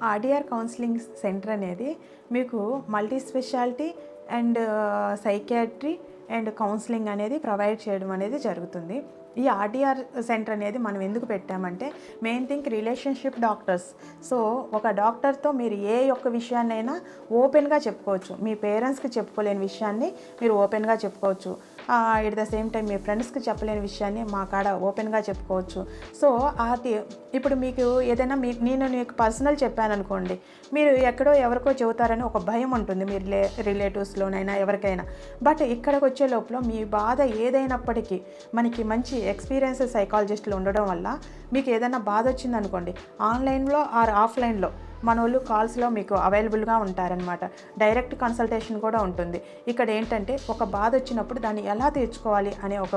RDR counselling centre అనేది మీకు multi speciality and psychiatry and counselling అనేది ప్రొవైడ్ చేయడం అనేది జరుగుతుంది. ఈ ఆర్డీఆర్ సెంటర్ అనేది మనం ఎందుకు పెట్టామంటే main thing relationship doctors. So ఒక డాక్టర్తో మీరు ఏ ఒక్క విషయాన్నైనా ఓపెన్గా చెప్పుకోవచ్చు. మీ పేరెంట్స్కి చెప్పుకోలేని విషయాన్ని మీరు ఓపెన్గా చెప్పుకోవచ్చు. ఎట్ ద సేమ్ టైం మీ ఫ్రెండ్స్కి చెప్పలేని విషయాన్ని మా కాడ ఓపెన్గా చెప్పుకోవచ్చు. సో అది ఇప్పుడు మీకు ఏదైనా నేను నీకు పర్సనల్ చెప్పాను అనుకోండి, మీరు ఎక్కడో ఎవరికో చెబుతారని ఒక భయం ఉంటుంది మీ రిలేటివ్స్లోనైనా ఎవరికైనా. బట్ ఇక్కడికి వచ్చే లోపల మీ బాధ ఏదైనప్పటికీ మనకి మంచి ఎక్స్పీరియన్స్ సైకాలజిస్టులు ఉండడం వల్ల మీకు ఏదైనా బాధ వచ్చిందనుకోండి, ఆన్లైన్లో ఆర్ ఆఫ్లైన్లో మన వాళ్ళు కాల్స్లో మీకు అవైలబుల్గా ఉంటారనమాట. డైరెక్ట్ కన్సల్టేషన్ కూడా ఉంటుంది. ఇక్కడ ఏంటంటే ఒక బాధ వచ్చినప్పుడు దాన్ని ఎలా తీర్చుకోవాలి అనే ఒక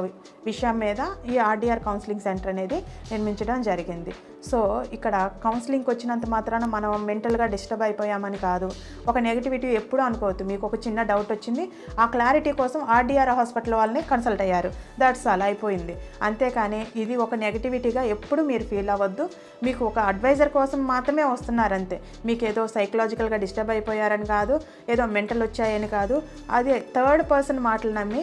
విషయం మీద ఈ ఆర్డీఆర్ కౌన్సిలింగ్ సెంటర్ అనేది నిర్మించడం జరిగింది. సో ఇక్కడ కౌన్సిలింగ్కి వచ్చినంత మాత్రాన మనం మెంటల్గా డిస్టర్బ్ అయిపోయామని కాదు. ఒక నెగిటివిటీ ఎప్పుడూ అనుకోవద్దు. మీకు ఒక చిన్న డౌట్ వచ్చింది, ఆ క్లారిటీ కోసం ఆర్డీఆర్ హాస్పిటల్ వాళ్ళని కన్సల్ట్ అయ్యారు, దట్స్ ఆల్, అయిపోయింది. అంతేకాని ఇది ఒక నెగిటివిటీగా ఎప్పుడు మీరు ఫీల్ అవ్వద్దు. మీకు ఒక అడ్వైజర్ కోసం మాత్రమే వస్తున్నారంతే. మీకు ఏదో సైకలాజికల్గా డిస్టర్బ్ అయిపోయారని కాదు, ఏదో మెంటల్ వచ్చాయని కాదు. అదే థర్డ్ పర్సన్ మాటలు నమ్మి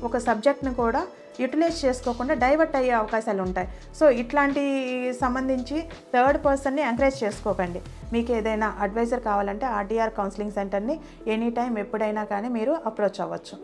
ఒక సబ్జెక్ట్ని కూడా యూటిలైజ్ చేసుకోకుండా డైవర్ట్ అయ్యే అవకాశాలు ఉంటాయి. సో ఇట్లాంటి సంబంధించి థర్డ్ పర్సన్ని ఎంకరేజ్ చేసుకోకండి. మీకు ఏదైనా అడ్వైజర్ కావాలంటే ఆర్డీఆర్ కౌన్సిలింగ్ సెంటర్ని ఎనీ టైం ఎప్పుడైనా కానీ మీరు అప్రోచ్ అవ్వచ్చు.